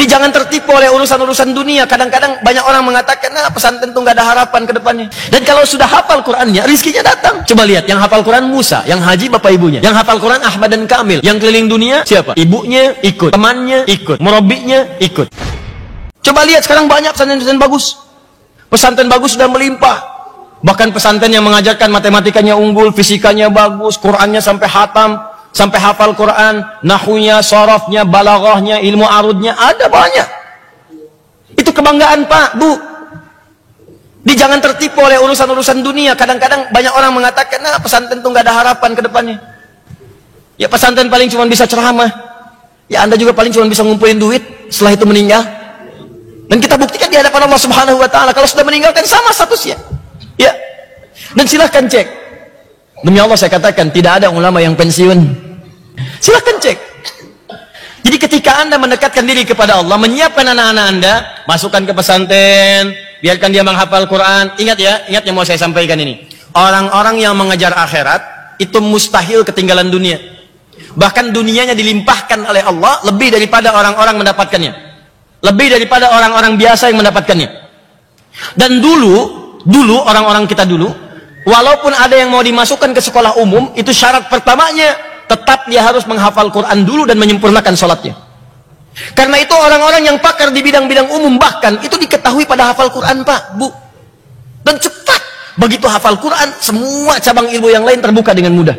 Jangan tertipu oleh urusan-urusan dunia. Kadang-kadang banyak orang mengatakan, nah pesantren itu nggak ada harapan ke depannya. Dan kalau sudah hafal Qurannya, rizkinya datang. Coba lihat, yang hafal Quran Musa, yang haji bapak ibunya. Yang hafal Quran Ahmad dan Kamil. Yang keliling dunia siapa? Ibunya ikut, temannya ikut, murabinya ikut. Coba lihat sekarang banyak pesantren-pesantren bagus. Pesantren bagus sudah melimpah. Bahkan pesantren yang mengajarkan matematikanya unggul, fisikanya bagus, Qurannya sampai hatam, sampai hafal Quran, nahunya, sorofnya, balaghahnya, ilmu arudnya, ada banyak. Itu kebanggaan Pak, Bu. Jangan tertipu oleh urusan-urusan dunia. Kadang-kadang banyak orang mengatakan, nah pesantren itu nggak ada harapan ke depannya. Ya pesantren paling cuma bisa ceramah. Ya Anda juga paling cuma bisa ngumpulin duit setelah itu meninggal. Dan kita buktikan di hadapan Allah Subhanahu wa Ta'ala, kalau sudah meninggalkan sama statusnya. Ya. Dan silahkan cek. Demi Allah saya katakan, tidak ada ulama yang pensiun. Silahkan cek. Jadi ketika Anda mendekatkan diri kepada Allah, menyiapkan anak-anak Anda, masukkan ke pesantren, biarkan dia menghafal Quran. Ingat ya, ingat yang mau saya sampaikan ini. Orang-orang yang mengejar akhirat, itu mustahil ketinggalan dunia. Bahkan dunianya dilimpahkan oleh Allah lebih daripada orang-orang mendapatkannya. Lebih daripada orang-orang biasa yang mendapatkannya. Dan dulu orang-orang kita dulu, walaupun ada yang mau dimasukkan ke sekolah umum, itu syarat pertamanya tetap dia harus menghafal Quran dulu dan menyempurnakan sholatnya. Karena itu orang-orang yang pakar di bidang-bidang umum bahkan itu diketahui pada hafal Quran Pak, Bu. Dan cepat begitu hafal Quran, semua cabang ilmu yang lain terbuka dengan mudah.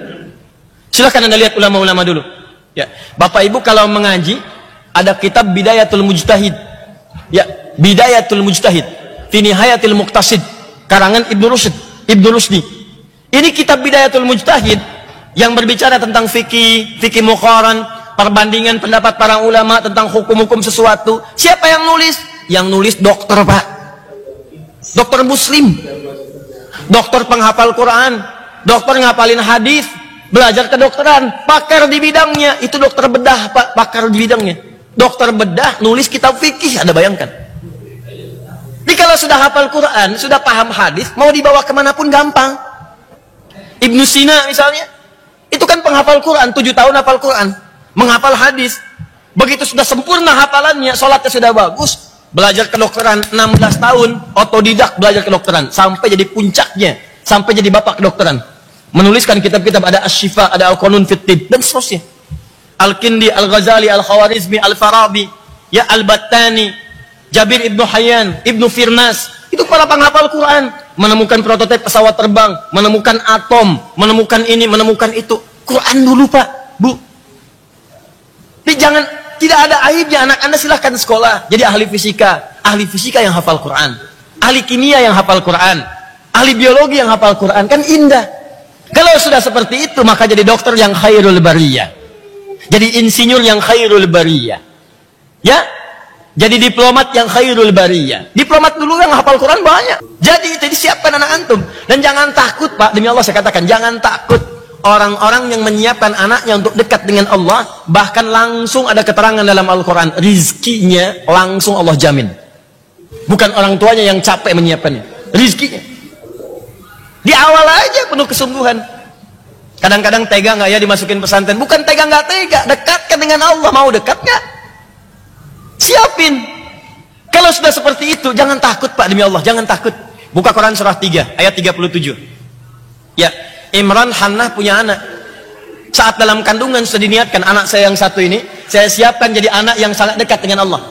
Silahkan Anda lihat ulama-ulama dulu. Ya, Bapak Ibu kalau mengaji ada kitab Bidayatul Mujtahid. Ya, Bidayatul Mujtahid fi Nihayatil Muqtasid, karangan Ibnu Rusdi. Ini kitab Bidayatul Mujtahid yang berbicara tentang fikih muqaran, perbandingan pendapat para ulama tentang hukum-hukum sesuatu. Siapa yang nulis? Yang nulis dokter Pak. Dokter Muslim. Dokter penghafal Quran, dokter ngapalin hadis, belajar kedokteran, pakar di bidangnya. Itu dokter bedah Pak, pakar di bidangnya. Dokter bedah nulis kitab fikih, Anda bayangkan. Jadi kalau sudah hafal Quran, sudah paham hadis, mau dibawa kemanapun gampang. Ibnu Sina misalnya, itu kan penghafal Quran, 7 tahun hafal Quran, menghafal hadis. Begitu sudah sempurna hafalannya, sholatnya sudah bagus, belajar kedokteran 16 tahun, otodidak belajar kedokteran, sampai jadi puncaknya, sampai jadi bapak kedokteran. Menuliskan kitab-kitab, ada Asy-Syifa, ada Al-Qanun fit Tibb, dan seterusnya. Al-Kindi, Al-Ghazali, Al-Khawarizmi, Al-Farabi, ya Al-Battani, Jabir Ibnu Hayyan, Ibnu Firnas, itu para penghafal Quran, menemukan prototipe pesawat terbang, menemukan atom, menemukan ini, menemukan itu. Quran dulu Pak, Bu. Jadi jangan, tidak ada aibnya anak Anda silahkan sekolah, jadi ahli fisika yang hafal Quran, ahli kimia yang hafal Quran, ahli biologi yang hafal Quran, kan indah. Kalau sudah seperti itu, maka jadi dokter yang khairul bariyah, jadi insinyur yang khairul bariyah, ya. Jadi diplomat yang khairul bariyah. Diplomat dulu yang hafal Quran banyak. Jadi itu disiapkan anak antum. Dan jangan takut Pak, demi Allah saya katakan, jangan takut. Orang-orang yang menyiapkan anaknya untuk dekat dengan Allah, bahkan langsung ada keterangan dalam Al-Quran, rizkinya langsung Allah jamin. Bukan orang tuanya yang capek menyiapkannya, rizkinya. Di awal aja penuh kesungguhan. Kadang-kadang tega nggak ya dimasukin pesantren? Bukan tega nggak tega, dekatkan dengan Allah. Mau dekat nggak? Siapin. Kalau sudah seperti itu, jangan takut Pak, demi Allah, jangan takut. Buka Quran surah 3 ayat 37. Ya, Imran Hannah punya anak. Saat dalam kandungan sudah diniatkan, anak saya yang satu ini saya siapkan jadi anak yang sangat dekat dengan Allah.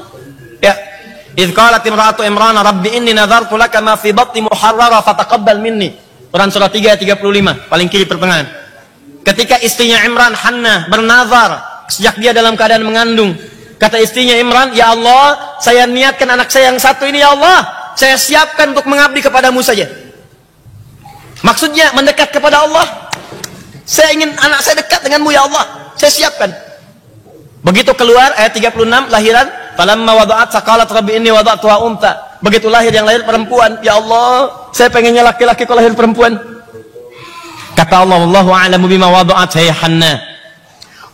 Ya. Idz qalat imra'atu Imran rabbi inni nadzartu laka ma fi batni muharrara fataqabbal minni. Quran surah 3 ayat 35, paling kiri pertengahan. Ketika istrinya Imran Hannah bernazar sejak dia dalam keadaan mengandung, kata istrinya Imran, ya Allah, saya niatkan anak saya yang satu ini, ya Allah, saya siapkan untuk mengabdi kepadamu saja. Maksudnya mendekat kepada Allah. Saya ingin anak saya dekat denganmu, ya Allah, saya siapkan. Begitu keluar ayat 36 lahiran, falamma wada'at saqalat rabbi inni wada'tuha untha. Begitu lahir yang lahir perempuan, ya Allah, saya pengennya laki-laki kok lahir perempuan. Kata Allah, wallahu a'lamu bima wada'at ya Hannah.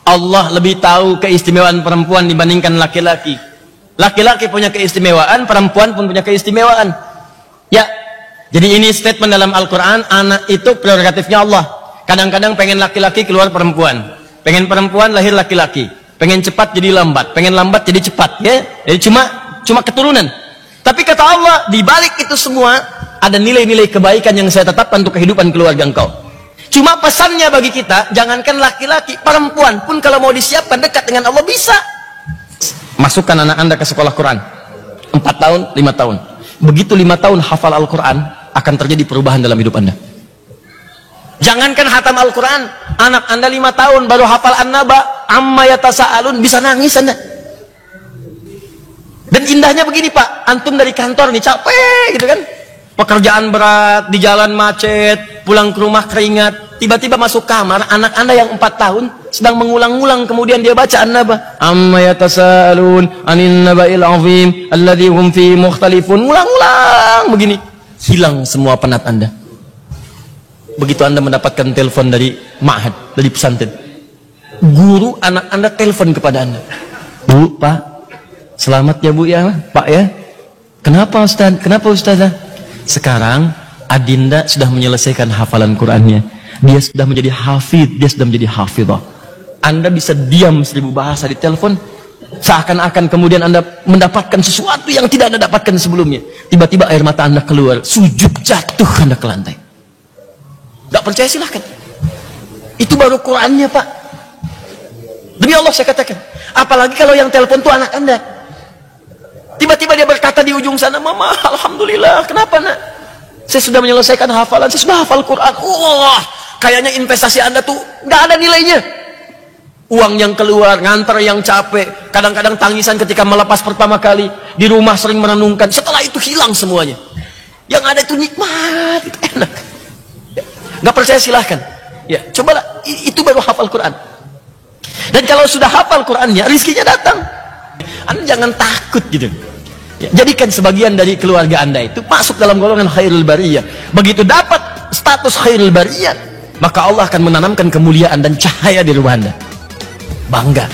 Allah lebih tahu keistimewaan perempuan dibandingkan laki-laki. Laki-laki punya keistimewaan, perempuan pun punya keistimewaan. Ya, jadi ini statement dalam Al-Quran, anak itu prerogatifnya Allah. Kadang-kadang pengen laki-laki keluar perempuan, pengen perempuan lahir laki-laki. Pengen cepat jadi lambat, pengen lambat jadi cepat, ya. Jadi cuma keturunan. Tapi kata Allah, di balik itu semua ada nilai-nilai kebaikan yang saya tetapkan untuk kehidupan keluarga engkau. Cuma pesannya bagi kita, jangankan laki-laki, perempuan pun kalau mau disiapkan dekat dengan Allah bisa. Masukkan anak Anda ke sekolah Quran. 4 tahun, 5 tahun. Begitu 5 tahun hafal Al-Quran, akan terjadi perubahan dalam hidup Anda. Jangankan hatam Al-Quran, anak Anda 5 tahun baru hafal An-Naba, amma yatasaalun, bisa nangis Anda. Dan indahnya begini Pak, antum dari kantor nih capek gitu kan, pekerjaan berat, di jalan macet, pulang ke rumah keringat, tiba-tiba masuk kamar, anak Anda yang 4 tahun sedang mengulang-ulang, kemudian dia baca An-Naba, amma yatasaalun anin naba'il azim alladzi hum fi mukhtalifun, ulang-ulang begini, hilang semua penat Anda. Begitu Anda mendapatkan telepon dari ma'had, dari pesantren, guru anak Anda telepon kepada Anda, Bu, Pak, selamat ya Bu ya, Pak ya. Kenapa Ustaz? Kenapa Ustazah? Sekarang Adinda sudah menyelesaikan hafalan Qur'annya. Dia sudah menjadi hafidh, dia sudah menjadi hafidhah. Anda bisa diam 1000 bahasa di telepon, seakan-akan kemudian Anda mendapatkan sesuatu yang tidak Anda dapatkan sebelumnya. Tiba-tiba air mata Anda keluar, sujud jatuh Anda ke lantai. Gak percaya silahkan. Itu baru Qur'annya Pak. Demi Allah saya katakan. Apalagi kalau yang telepon itu anak Anda. Tiba-tiba dia berkata di ujung sana, Mama, Alhamdulillah, kenapa nak? Saya sudah menyelesaikan hafalan, saya sudah hafal Quran. Wah, kayaknya investasi Anda tuh gak ada nilainya. Uang yang keluar, ngantar yang capek, kadang-kadang tangisan ketika melepas pertama kali, di rumah sering merenungkan, setelah itu hilang semuanya. Yang ada itu nikmat, itu enak. Gak percaya silahkan. Ya, cobalah, itu baru hafal Quran. Dan kalau sudah hafal Qurannya, rizkinya datang. Anda jangan takut gitu. Ya, jadikan sebagian dari keluarga Anda itu masuk dalam golongan khairul bariyah. Begitu dapat status khairul bariyah, maka Allah akan menanamkan kemuliaan dan cahaya di rumah Anda. Bangga.